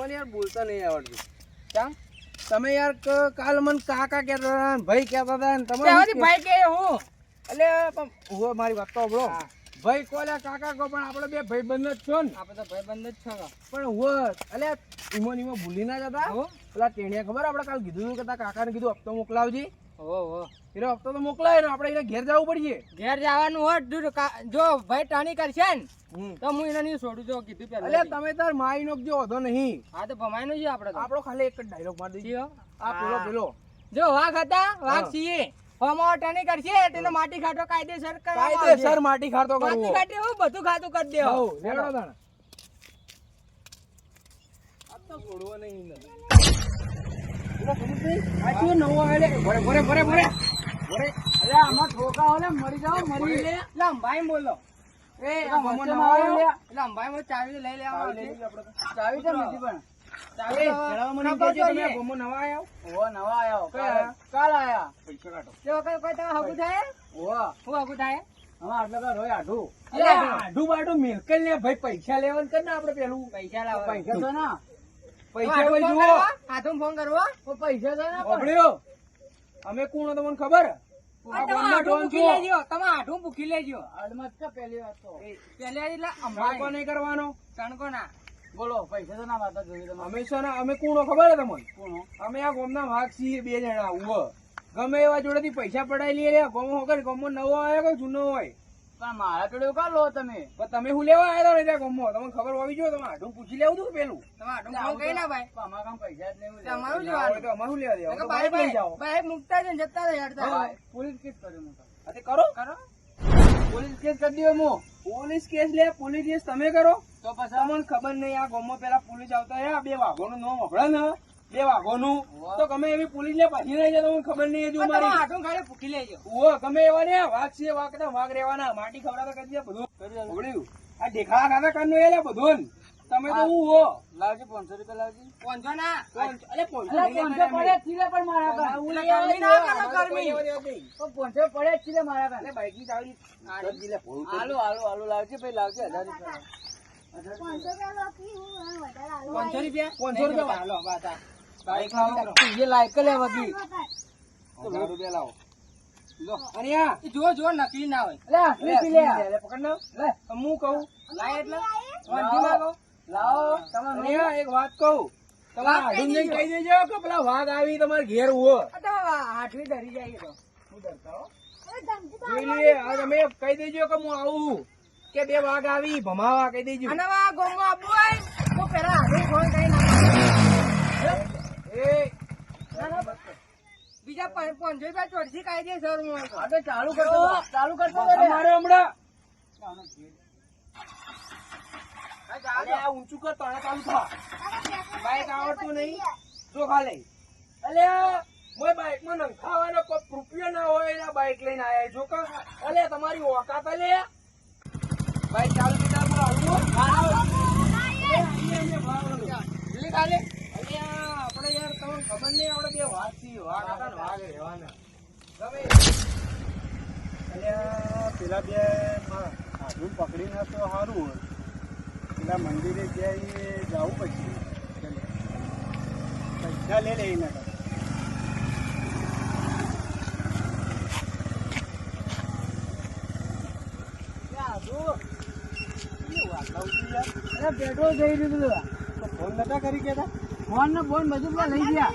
મને યાર બોલતા નહીં આવડતું. કેમ તમે યાર કાલ મને કાકા કહેતા હતા ભાઈ કહેતા હતા ને તમે ભાઈ કે હું એટલે હું મારી વાત તો સાંભળો. ભાઈ કોલે કાકા કો પણ આપણે બે ભાઈબંધ જ છો ને. આપણે તો ભાઈબંધ જ છો પણ હું એટલે ઈમોન ભૂલી ના જતા. પેલા ટેણીએ ખબર આપણે કાલ કીધું કે તારા કાકાને કીધું હપ્તો મોકલાવજી. એનો હપ્તો તો મોકલાય ને આપણે એને ઘેર જવું પડશે. ઘેર જવાનું હોત જો ભાઈ ટાણી કરશે ને તો હું એને નહીં છોડું જો કીધું પેલા. એટલે તમે તાર માઈ નો જો વધો નહીં. હા તો ભમાઈ નો છે આપણે આપણો ખાલી એક જ ડાયલોગ મારી દઈએ. આ પેલો જો વાઘ હતા વાઘ છીએ હોમો ટાણી કરશે તેનો માટી ખાટો કાયદેસર માટી ખાટો કરવો. માટી ખાટે હું બધું ખાતું કરી દેવો. હો રેડો તાણ. આ તો છોડવો નહીં ને. આ નવો આલે ભરે ભરે ભરે ભરે. અરે આમાં ઠોકા ઓલે મરી જાવ મરી લે. લંબાઈ બોલો એ મોમો નવા આલે. લંબાઈ મો ચાવી લઈ લેવા ચાવી તો નથી પણ ચાવી ચલાવવા મને કહેજો તમે મોમો નવા આયા. ઓ નવા આયા કાલ આયા પૈસા કાઢો. જો કોઈ કોઈ તમે હગુ થાય ઓ હું હગુ થાય હવે આટલા તો રોય આઢું. આઢું બાઢું મિલકલ ને ભાઈ પૈસા લેવાનું કર ને આપણે પેલું પૈસા લાવો પૈસા તો ના પૈસા પૈસા કોઈ જુઓ હાથું ફોન કરવો પૈસા તો ના પકડ્યો. અમે કોણ તમને ખબર તમે હાથું પૂકી લેજો પહેલી વાત તો પેલે એટલે અંબાઈ નહીં કરવાનો. તણકો ના બોલો પૈસા તો ના વાતા જોઈએ અમે છે ને અમે કોણો ખબર છે તમને કોણો અમે આ ગામના વાઘ છીએ બે જણા ઉભો ગમે એવા જોડેથી પૈસા પડાઈ લઈએ ગોમો વગર ગોમો નવો આવ્યો કે જૂનો હોય પણ મારા જોડે કા લો તમે પણ તમે શું લેવા આવ્યા હતા ગોમો તમને ખબર હોવી જોઈએ. તમે આઢું પૂછી લેવું હતું પેલું તમે હાથું કઈ ના ભાઈ અમારા કામ પૈસા જ લેવું તમારું લેવાનું તો અમારું લેવા દેવા બાઈક લઈ જાઓ. બાઈક મુકતા જ જતા રહ્યા પોલીસ કેસ કર્યો મોટા કરો કરો પોલીસ કેસ કરી દો. મો પોલીસ કેસ લે પોલીસ કેસ તમે કરો તો પછી તમને ખબર નહીં આ ગામમાં પેલા પોલીસ આવતા રહ્યા બે વાઘોનું નામ વપડા ને બે વાઘોનું તો ગમે એવી પોલીસ લે પાછી નહીં જાય તમને ખબર નહીં હજુ મારી હાથું ખાડે પૂકી લેજો ઓ ગમે એવા ને વાઘ છે વાઘ રહેવાના માટી ખવડાવતા કરી દે બધું આવડ્યું. આ દેખા ખાતા કરનું એ લે બધું તમે તો હું હો લાવજો 500 રૂપિયા લાવજો 500 ના અલે 500 પડે ચીલે પણ મારા પર હું ગરમી ના કરો ગરમી તો 500 પડે ચીલે મારા પર બાઈક ની ચાવી હાલો હાલો હાલો લાવજો ભાઈ લાવજો 1000 રૂપિયા 500 રૂપિયા હાલો વાત બાઈક લાવો ये लाइक લે વધી 1000 રૂપિયા લાવો લો અને આ જો જો નકલી ના હોય લે અસલી લે પકડ લો લે હું કહું લાય એટલે વંધી માંગો લાવો અને આ એક વાત કહું તમે આઢું નહીં કહી દેજો કે પેલા વાઘ આવી તમારે ઘેર ઉવો તો આઠવી ધરી જાય તો હું ડરતા હો જોઈ લે આ તમે કહી દેજો કે હું આવું કે બે વાઘ આવી ભમાવા કહી દેજો અને આ ગોમો આબુ હોય તો પેલા હાથે ફોન કરી નાખો એ બીજા 500 રૂપિયા ચોરસી કાયદેસર હું આ તો ચાલુ કરતો તમારે હમણાં અરે આ ઊંચું કર તને ચાલુ થા બાઈક આવડતું નહીં જો ખાલે અલે મોય બાઈક માં નંખાવાનો કોઈ રૂપિયો ના હોય એના બાઈક લઈને આયા જો કે અલે તમારી ઓકાત અલે બાઈક ચાલુ કીધા હું આવું જલ્દી ખાલે આપણે યાર તમને ખબર નહીં આપણે બે વાઘ છીએ વાઘ હતા ને વાઘ રહેવાના ગમે અલ્યા પેલા બે હાથું પકડીને તો સારું હોય પેલા મંદિરે જઈએ જવું પછી પૈસા લે એના પેટ્રોલ જઈ દીધું ફોન નતા કરી કેતા ફોન ને ફોન બધું પેલા લઈ ગયા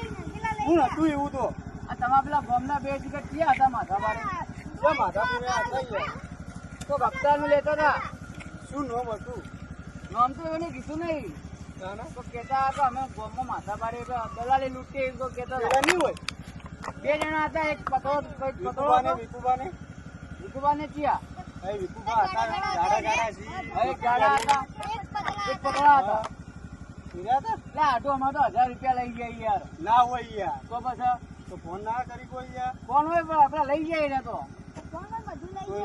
હું હતું એવું તો આ તમારા પેલા ફોન ના 2 ટિકિટ ક્યાં હતા માથા બારે માથા પૂરા હતા યાર તો કપ્તાન નું લેતા હતા શું નામ હતું નામ તો એને કીધું નહીં ના ના તો કેતા હતા અમે ગોમમાં માથા બારે દલાલી લૂંટી એમ તો કેતા હતા નહીં હોય 2 જણા હતા એક પતળો વિકુબાને ચિયા વિકુબા હતા ગાડા એક ગાડા હતા એક પતળા હતા હીરા હતા લે આટો અમાર તો 1000 રૂપિયા લઈ ગયા યાર ના હોય યાર તો પછી તો ફોન ના કરી કોઈ યાર કોણ હોય પણ આપડે લઈ જાય ને તો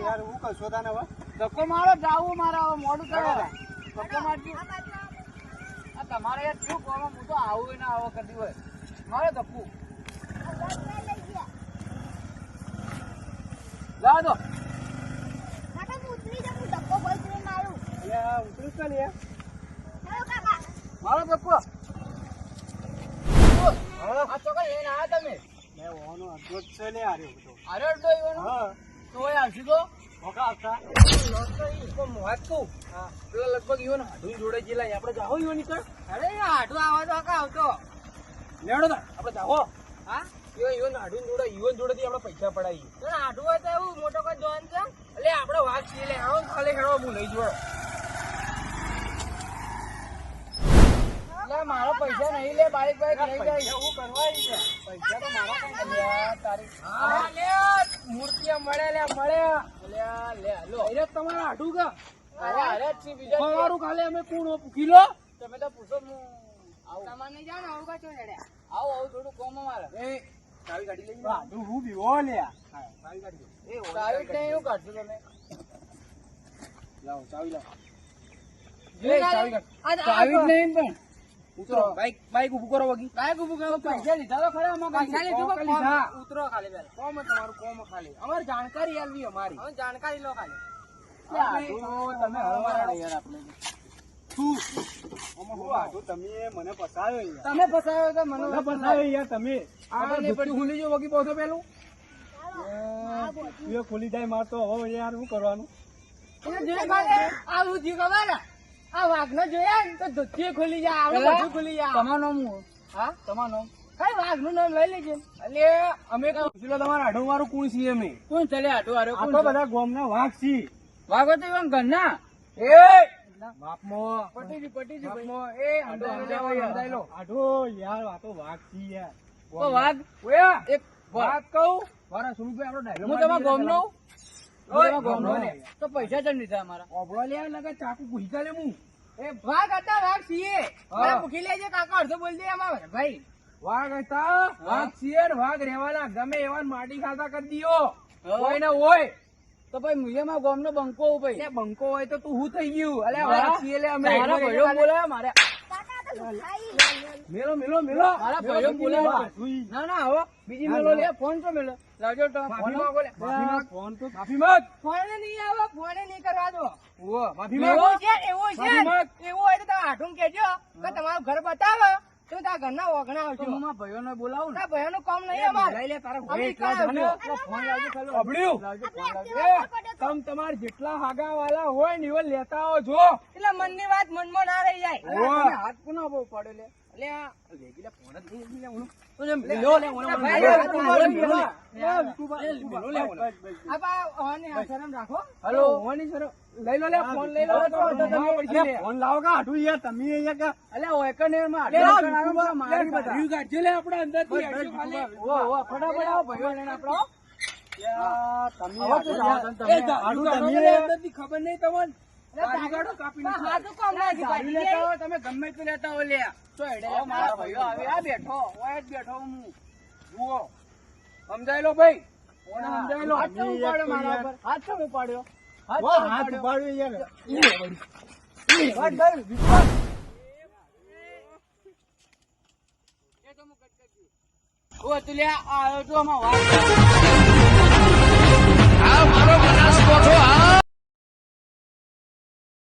યાર હું કશો તાને હવે ધક્કો મારો જાવું મારે હવે મોડું કરે ધક્કો મારજો આ તમારે યાર શું કોમ હું તો આવું ના આવો કરી હોય મારે ધક્કું લા દો ઉતરી ચાલ યાર મારો ધક્કો આ ચોકડ લઈને આયા તમે મેં ઓનો અડધો જ છે લે આર્યો બધો. અરે અડધો ઈવાનો હા તો એ આવશું તો મોકા આવતા વાત કહું પેલા લગભગ ઈવન હાડું જોડે જેલા આપણે જાહો ઈવન કર અરે હાડું આવા તો કા આવતો લેવડો તા આપણે જાહો હા ઈવન હાડું જોડે ઈવન જોડેથી આપણે પૈસા પડાવીએ તો હાડું હોય તો એવું મોટો કોઈ જોન છે એટલે આપણે વાત છીએ લે આવો ખાલી હેડો હું લઈ જોડો એટલે મારો પૈસા નહીં લે બાઈક બાઈક લઈ જાય એવું કરવા ઈ છે. પૈસા તો મારા પાસે નથી. અલ્યા તારી હા લે મૂર્તિયા મળે લે મળે અલ્યા લે હાલો અરે તમારા હાડું કા અરે અરે છી બીજા તમારું કાલે અમે કુણો પૂકી લો તમે તો પૂછો હું આવું તમારે જાવ ને આવું કા ચો જડ્યા આવું આવું થોડું કોમ મારે એ ચાવી ગાડી લઈ હાડું હું બીવો લે ચાવી ગાડી એ સારી રીતે એવું કાઢજો તમે લાવો ચાવી લાવો એ ચાવી કાઢ. ચાવી જ નહીં પણ ઉતરો બાઈક ઊભું કરો વગી બાઈક ઉભું કરો પૈસા લીધા તો ખરા અમાર પૈસા લીધું કોમ લીધા. ઉતરો ખાલી પહેલા કોમ તમારું કોમ ખાલી અમારી જાણકારી આલવી અમારી હવે જાણકારી લો ખાલી તમે હળવાના યાર આપણે. તું હું હાડું તમે મને ફસાયો યાર. તમે ફસાયો તો મને મને ફસાયો યાર તમે. આ ધોતી ખુલી જો વગી પહોંચો પેલું એ ખુલી જાય માર તો હવે યાર શું કરવાનું? એને જોઈ ખાલે આ હું જી ખબર આ વાઘનો જોયા ને તો ધોતી ખુલી જાય આવડે બધું ખુલી જાય તમારું નામ હું હા તમારું નામ કઈ વાઘનું નામ લઈ લેજે એટલે અમે પૂછી લો તમારા હાડું મારું કોણ છીએ અમે કોણ ચલે આટો આરો આ તો બધા ગોમના વાઘ છી. વાઘો તો એમ ઘરના એ બાપમો પટીજી બાપમો એ હાડું સમજાવો યાર. સમજાઈ લો હાડું યાર આ તો વાઘ છી યાર. તો વાઘ ઓયા એક વાત કહું મારા સુમિતભાઈ આપણો ડાયલોગ હું તમારા ગોમનો ઓય, ગોમનો ગોમનો. તો પૈસા ચમ લીધા અમારા ઓબળો લે લગા ચાકુ ભૂસી લે હું એ વાઘ હતા વાઘ છીએ હા. પૂછી લેજે કાકા અડધો બોલ દે અમારે ભાઈ વાઘ હતા વાઘ છીએ ને વાઘ રહેવાના ગમે એવા ને માટી ખાતા કરી દીયો હા. કોઈ ને હોય તો ભાઈ મુયમાં ગોમનો બંકો ભાઈ એ બંકો હોય તો તું હું થઈ ગયું અલે હા. વાઘ છીએ લે અમે મારા ભાઈઓ બોલાયા મારે મેલો મેલો મેલો મારા મેલો, ભાઈઓ બીજી બોલાયા મેલો. સુઈ. ના ના હવે બીજી મેલો લે ફોન તો મેલો લાવજો તો માફી ફોન માંગો લે માફી યાર, માંગ ફોન તો માફી માંગ ફોન નહીં આવે ફોન નહીં કરવા દો ઓ માફી માંગ એવું છે એવું છે માફી માંગ. એવું હોય તો તમે આઠું કહેજો કે તમારું ઘર બતાવો તો તારા ઘરના ઓગણા આવજો હું મારા ભાઈઓને બોલાવું ને ભાઈઓનું કામ નહીં અમારે લઈ લે તારા અમે ભાઈ એટલા ક્યાં જાણે. આવજો? ફોન લાવજો ખાલી. અબડ્યું. લાવજો, ફોન લાવજો. તમ તમાર જેટલા હાગા વાલા હોય ને એવા લેતા આવો જો એટલે મનની વાત મનમાં ના રહી જાય ઓવા. તમે હાથ કોનો બહુ પડે લે એટલે આ લેગીલા ફોન જ નહીં લે ઓનો. મિલો લે ઓનો ભાઈ, મિલો. ભાઈ, મિલો. ભાઈ, મિલો લે ઓનો. આ બા ઓને આ શરમ રાખો હલો હોવાની સર લઈ લો લે ફોન લઈ લો તો તમે પડશે લે ફોન લાવો કા હાડું યાર તમે અહીંયા કા અલે ઓયકનેર માં લે આટલું કરાવો તો મારી બધા ગાડી કાઢજે લે આપણે અંદરથી આડશું ખાલી. ઓ ફટાફટ આવો ભાઈઓ લઈને આપણો યાર, તમે આવો તો હાડું જાઓ એ તમે. હાડું તમે- કાઢો લે અંદરથી ખબર નહીં તમને ગાડી કાઢો કાપી પણ નાખો. હાથું કામ ના ગાડી લેતા હોય તમે ગમે તે લેતા હોય લે તો હેડે મારા ભાઈઓ આવે આ બેઠો ઓય જ બેઠો હું જુઓ સમજાય લો ભાઈ ઓને સમજાય લો હાથ તો ઉપાડ્યો મારા ઉપર હાથ તો ઉપાડ્યો હાથ તો વાહ, હાથ ઉપાડ્યો. ઉપાડ્યો યાર. વાત કર, વિશ્વાસ. એ તો હું કટ કરી દઉં. ઓ તું લે આ આવ્યો તો આમાં વાત આ મારો બનાસકોઠો